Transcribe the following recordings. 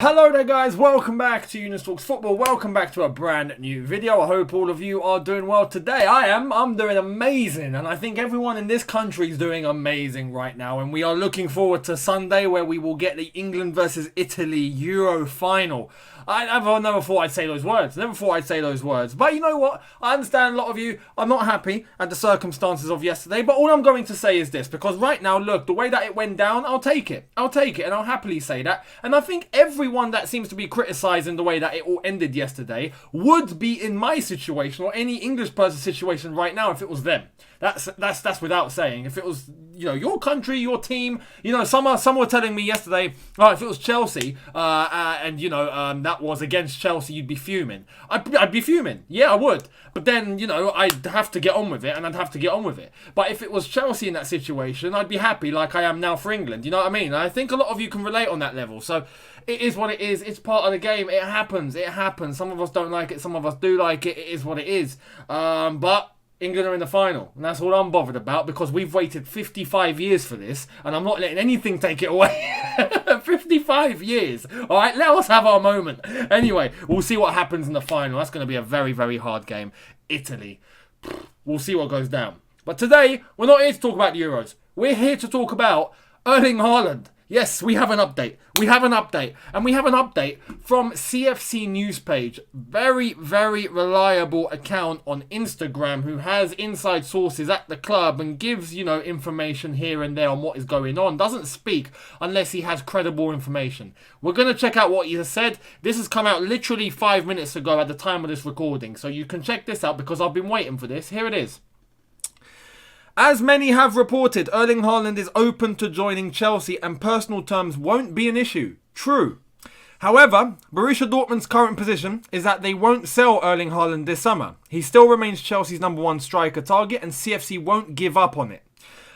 Hello there guys, welcome back to Younes Talks Football, welcome back to a brand new video. I hope all of you are doing well today. I'm doing amazing, and I think everyone in this country is doing amazing right now, and we are looking forward to Sunday where we will get the England versus Italy Euro final. I never thought I'd say those words, but you know what, I understand a lot of you are not happy at the circumstances of yesterday, but all I'm going to say is this, because right now, look, the way that it went down, I'll take it, and I'll happily say that, and I think everyone that seems to be criticising the way that it all ended yesterday would be in my situation or any English person's situation right now if it was them. That's without saying. If it was, your country, your team, some were telling me yesterday, oh, if it was Chelsea, that was against Chelsea, you'd be fuming. I'd be fuming. Yeah, I would. But then, I'd have to get on with it, But if it was Chelsea in that situation, I'd be happy like I am now for England. You know what I mean? And I think a lot of you can relate on that level. So it is what it is. It's part of the game. It happens. Some of us don't like it. Some of us do like it. It is what it is. But England are in the final, and that's all I'm bothered about, because we've waited 55 years for this, and I'm not letting anything take it away. 55 years. All right, let us have our moment. Anyway, we'll see what happens in the final. That's going to be a very, very hard game. Italy. We'll see what goes down. But today, we're not here to talk about the Euros. We're here to talk about Erling Haaland. Yes, we have an update. And we have an update from CFC News page. Very, very reliable account on Instagram who has inside sources at the club and gives, information here and there on what is going on. Doesn't speak unless he has credible information. We're going to check out what he has said. This has come out literally 5 minutes ago at the time of this recording. So you can check this out because I've been waiting for this. Here it is. As many have reported, Erling Haaland is open to joining Chelsea and personal terms won't be an issue. True. However, Borussia Dortmund's current position is that they won't sell Erling Haaland this summer. He still remains Chelsea's #1 striker target and CFC won't give up on it.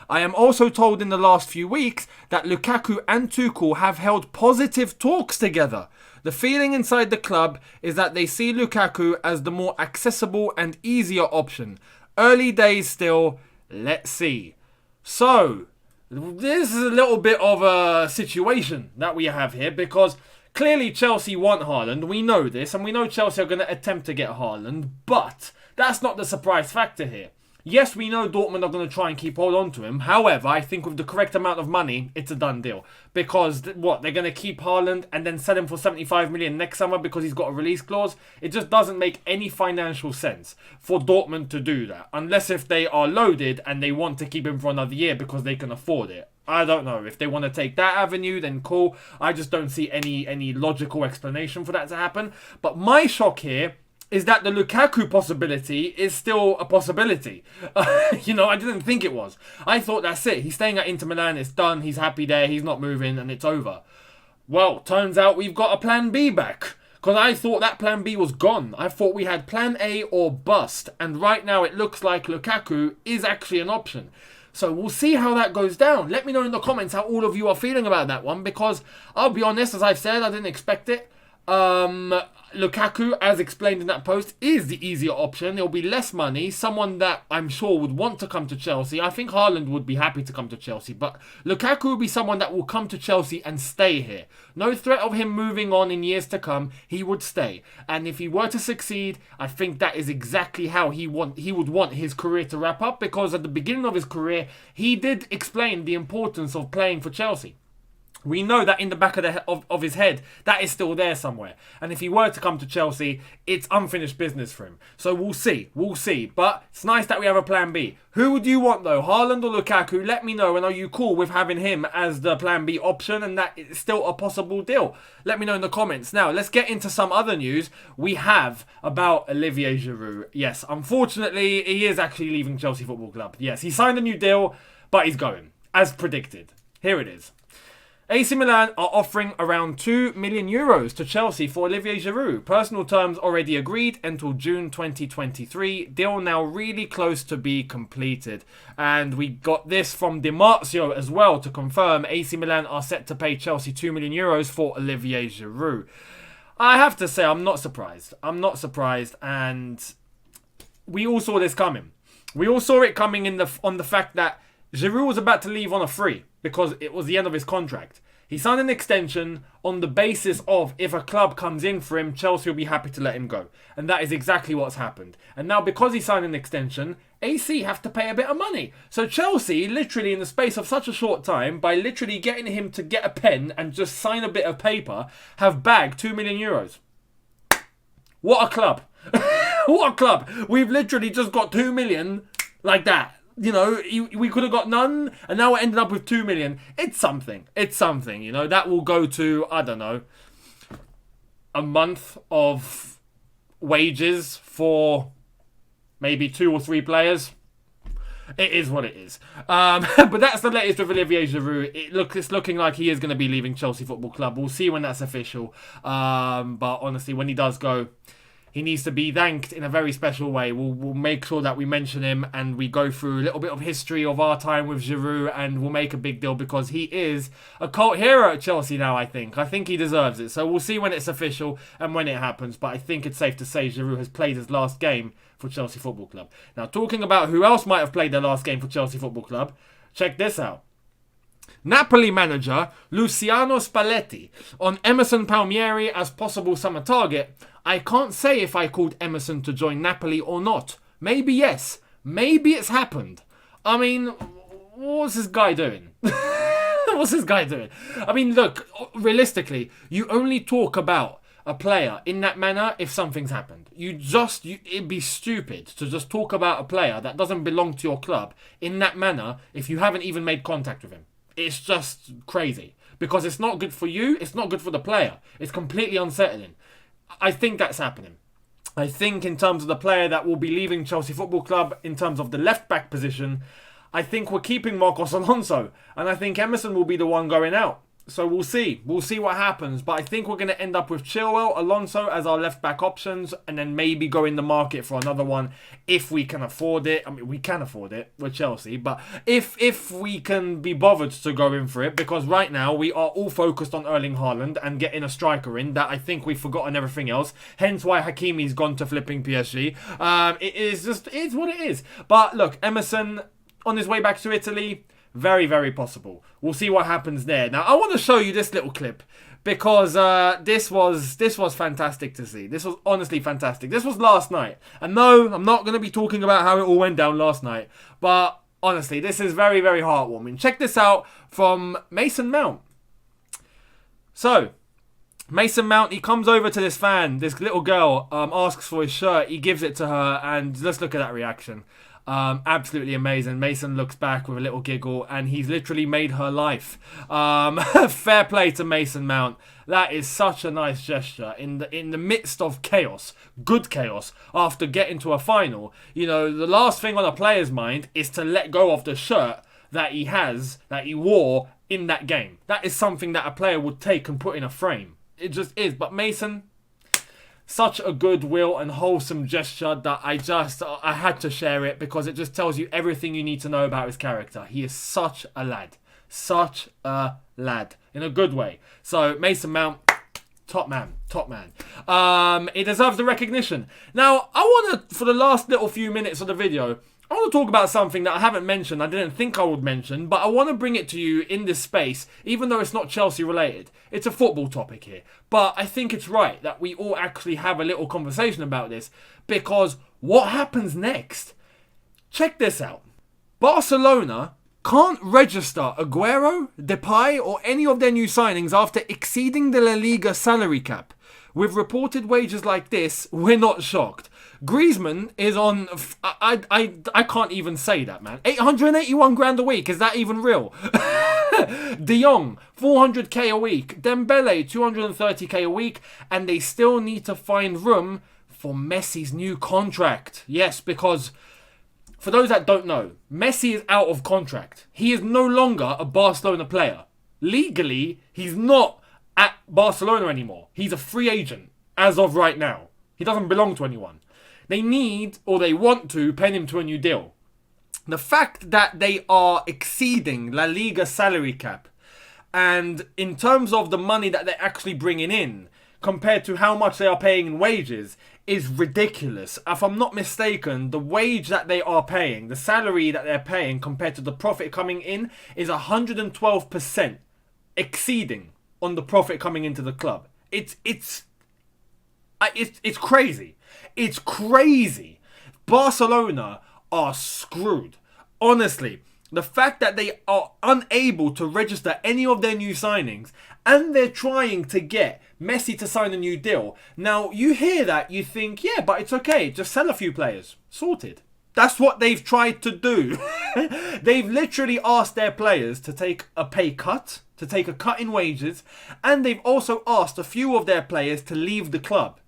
I am also told in the last few weeks that Lukaku and Tuchel have held positive talks together. The feeling inside the club is that they see Lukaku as the more accessible and easier option. Early days still. Let's see. So, this is a little bit of a situation that we have here, because clearly Chelsea want Haaland. We know this, and we know Chelsea are going to attempt to get Haaland, but that's not the surprise factor here. Yes, we know Dortmund are going to try and keep hold on to him. However, I think with the correct amount of money, it's a done deal. Because, they're going to keep Haaland and then sell him for 75 million next summer because he's got a release clause? It just doesn't make any financial sense for Dortmund to do that. Unless if they are loaded and they want to keep him for another year because they can afford it. I don't know. If they want to take that avenue, then cool. I just don't see any logical explanation for that to happen. But my shock here is that the Lukaku possibility is still a possibility. I didn't think it was. I thought that's it. He's staying at Inter Milan, it's done, he's happy there, he's not moving, and it's over. Well, turns out we've got a plan B back. Because I thought that plan B was gone. I thought we had plan A or bust. And right now it looks like Lukaku is actually an option. So we'll see how that goes down. Let me know in the comments how all of you are feeling about that one. Because I'll be honest, as I've said, I didn't expect it. Lukaku, as explained in that post, is the easier option. It'll be less money. Someone that I'm sure would want to come to Chelsea. I think Haaland would be happy to come to Chelsea. But Lukaku will be someone that will come to Chelsea and stay here. No threat of him moving on in years to come. He would stay. And if he were to succeed, I think that is exactly how he would want his career to wrap up. Because at the beginning of his career, he did explain the importance of playing for Chelsea. We know that in the back of his head, that is still there somewhere. And if he were to come to Chelsea, it's unfinished business for him. So we'll see. But it's nice that we have a plan B. Who would you want though? Haaland or Lukaku? Let me know. And are you cool with having him as the plan B option and that it's still a possible deal? Let me know in the comments. Now, let's get into some other news we have about Olivier Giroud. Yes, unfortunately, he is actually leaving Chelsea Football Club. Yes, he signed a new deal, but he's going, as predicted. Here it is. AC Milan are offering around €2 million to Chelsea for Olivier Giroud. Personal terms already agreed until June 2023. Deal now really close to be completed. And we got this from Di Marzio as well to confirm AC Milan are set to pay Chelsea €2 million for Olivier Giroud. I have to say, I'm not surprised. And we all saw this coming. We all saw it coming on the fact that Giroud was about to leave on a free because it was the end of his contract. He signed an extension on the basis of if a club comes in for him, Chelsea will be happy to let him go. And that is exactly what's happened. And now because he signed an extension, AC have to pay a bit of money. So Chelsea, literally in the space of such a short time, by literally getting him to get a pen and just sign a bit of paper, have bagged €2 million. What a club. What a club. We've literally just got 2 million like that. You know, we could have got none, and now we're ending up with 2 million. It's something. It's something, you know. That will go to, I don't know, a month of wages for maybe 2 or 3 players. It is what it is. But that's the latest with Olivier Giroud. It's looking like he is going to be leaving Chelsea Football Club. We'll see when that's official. But honestly, when he does go, he needs to be thanked in a very special way. We'll make sure that we mention him and we go through a little bit of history of our time with Giroud, and we'll make a big deal because he is a cult hero at Chelsea now, I think. I think he deserves it. So we'll see when it's official and when it happens. But I think it's safe to say Giroud has played his last game for Chelsea Football Club. Now, talking about who else might have played their last game for Chelsea Football Club, check this out. Napoli manager Luciano Spalletti on Emerson Palmieri as possible summer target. I can't say if I called Emerson to join Napoli or not. Maybe yes. Maybe it's happened. I mean, what's this guy doing? What's this guy doing? I mean, look, realistically, you only talk about a player in that manner if something's happened. It'd be stupid to just talk about a player that doesn't belong to your club in that manner if you haven't even made contact with him. It's just crazy. Because it's not good for you, it's not good for the player. It's completely unsettling. I think that's happening. I think in terms of the player that will be leaving Chelsea Football Club, in terms of the left-back position, I think we're keeping Marcos Alonso. And I think Emerson will be the one going out. So we'll see. We'll see what happens. But I think we're going to end up with Chilwell, Alonso as our left-back options, and then maybe go in the market for another one if we can afford it. I mean, we can afford it. We're Chelsea. But if we can be bothered to go in for it, because right now we are all focused on Erling Haaland and getting a striker in that I think we've forgotten everything else. Hence why Hakimi's gone to flipping PSG. It's what it is. But look, Emerson on his way back to Italy, very, very possible. We'll see what happens there. Now, I want to show you this little clip because this was fantastic to see. This was honestly fantastic. This was last night. And no, I'm not going to be talking about how it all went down last night. But honestly, this is very, very heartwarming. Check this out from Mason Mount. So, Mason Mount, he comes over to this fan. This little girl asks for his shirt. He gives it to her. And let's look at that reaction. Absolutely amazing. Mason looks back with a little giggle and he's literally made her life. Fair play to Mason Mount. That is such a nice gesture in the midst of chaos, good chaos, after getting to a final. You know, the last thing on a player's mind is to let go of the shirt that he wore in that game. That is something that a player would take and put in a frame. It just is. But Mason, such a goodwill and wholesome gesture that I had to share it because it just tells you everything you need to know about his character. He is such a lad. Such a lad. In a good way. So, Mason Mount, top man. Top man. He deserves the recognition. Now, I want to, for the last little few minutes of the video, I want to talk about something that I haven't mentioned, I didn't think I would mention, but I want to bring it to you in this space, even though it's not Chelsea related. It's a football topic here. But I think it's right that we all actually have a little conversation about this, because what happens next? Check this out. Barcelona can't register Aguero, Depay, or any of their new signings after exceeding the La Liga salary cap. With reported wages like this, we're not shocked. Griezmann is on, I can't even say that, man. 881 grand a week, is that even real? De Jong, 400k a week. Dembele, 230k a week. And they still need to find room for Messi's new contract. Yes, because for those that don't know, Messi is out of contract. He is no longer a Barcelona player. Legally, he's not at Barcelona anymore. He's a free agent as of right now. He doesn't belong to anyone. They need, or they want to, pen him to a new deal. The fact that they are exceeding La Liga salary cap, and in terms of the money that they're actually bringing in, compared to how much they are paying in wages, is ridiculous. If I'm not mistaken, the wage that they are paying, the salary that they're paying compared to the profit coming in, is 112% exceeding on the profit coming into the club. It's crazy. It's crazy. Barcelona are screwed. Honestly, the fact that they are unable to register any of their new signings and they're trying to get Messi to sign a new deal. Now, you hear that, you think, yeah, but it's okay. Just sell a few players. Sorted. That's what they've tried to do. They've literally asked their players to take a pay cut, to take a cut in wages, and they've also asked a few of their players to leave the club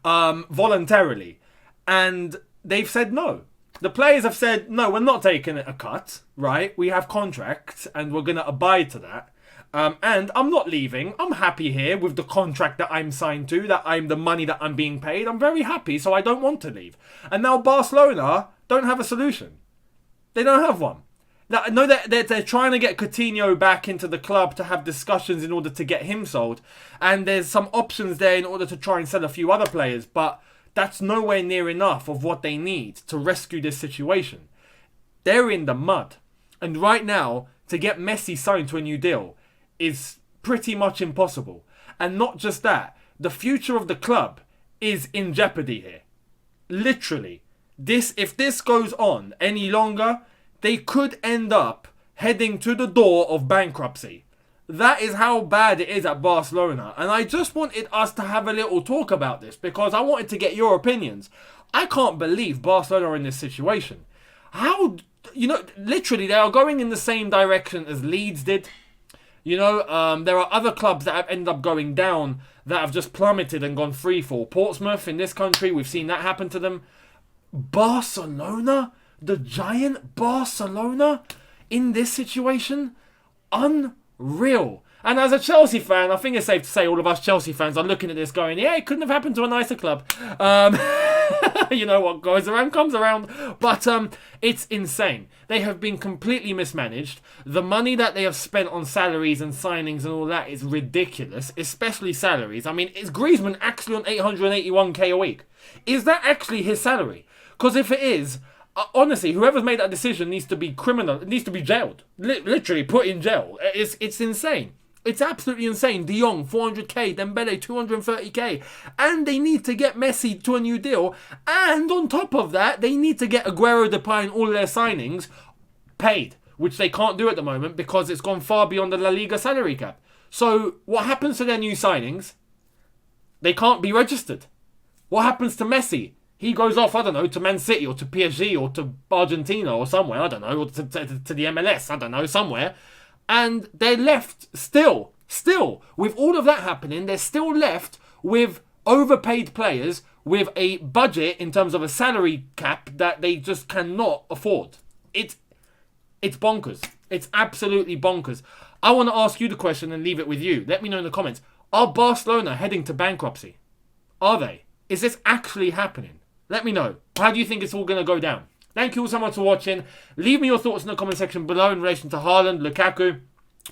voluntarily. And they've said no. The players have said, no, we're not taking a cut, right? We have contracts and we're going to abide to that. And I'm not leaving. I'm happy here with the contract that I'm signed to, the money that I'm being paid. I'm very happy, so I don't want to leave. And now Barcelona don't have a solution. They don't have one. Now, I know that they're trying to get Coutinho back into the club to have discussions in order to get him sold. And there's some options there in order to try and sell a few other players. But that's nowhere near enough of what they need to rescue this situation. They're in the mud. And right now, to get Messi signed to a new deal is pretty much impossible. And not just that, the future of the club is in jeopardy here. Literally. If this goes on any longer, they could end up heading to the door of bankruptcy. That is how bad it is at Barcelona. And I just wanted us to have a little talk about this because I wanted to get your opinions. I can't believe Barcelona are in this situation. How, literally they are going in the same direction as Leeds did. There are other clubs that have ended up going down that have just plummeted and gone free fall. Portsmouth in this country, we've seen that happen to them. Barcelona, the giant Barcelona, in this situation, unreal. And as a Chelsea fan, I think it's safe to say all of us Chelsea fans are looking at this going, yeah, it couldn't have happened to a nicer club. You know what goes around comes around. But it's insane. They have been completely mismanaged. The money that they have spent on salaries and signings and all that is ridiculous, especially salaries. I mean, is Griezmann actually on 881k a week? Is that actually his salary? Because if it is, honestly, whoever's made that decision needs to be criminal. It needs to be jailed. Literally put in jail. It's insane. It's absolutely insane. De Jong, 400k. Dembele, 230k. And they need to get Messi to a new deal. And on top of that, they need to get Aguero, Depay and all their signings paid. Which they can't do at the moment because it's gone far beyond the La Liga salary cap. So what happens to their new signings? They can't be registered. What happens to Messi? He goes off, I don't know, to Man City or to PSG or to Argentina or somewhere, I don't know, or to the MLS, I don't know, somewhere. And they're left still, with all of that happening, they're still left with overpaid players with a budget in terms of a salary cap that they just cannot afford. It's bonkers. It's absolutely bonkers. I want to ask you the question and leave it with you. Let me know in the comments. Are Barcelona heading to bankruptcy? Are they? Is this actually happening? Let me know. How do you think it's all going to go down? Thank you all so much for watching. Leave me your thoughts in the comment section below in relation to Haaland, Lukaku,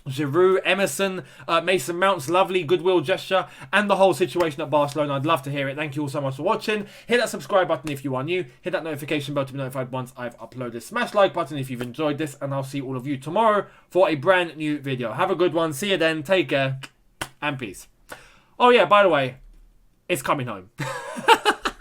Giroud, Emerson, Mason Mount's lovely goodwill gesture, and the whole situation at Barcelona. I'd love to hear it. Thank you all so much for watching. Hit that subscribe button if you are new. Hit that notification bell to be notified once I've uploaded. Smash like button if you've enjoyed this, and I'll see all of you tomorrow for a brand new video. Have a good one. See you then. Take care, and peace. Oh yeah, by the way, it's coming home.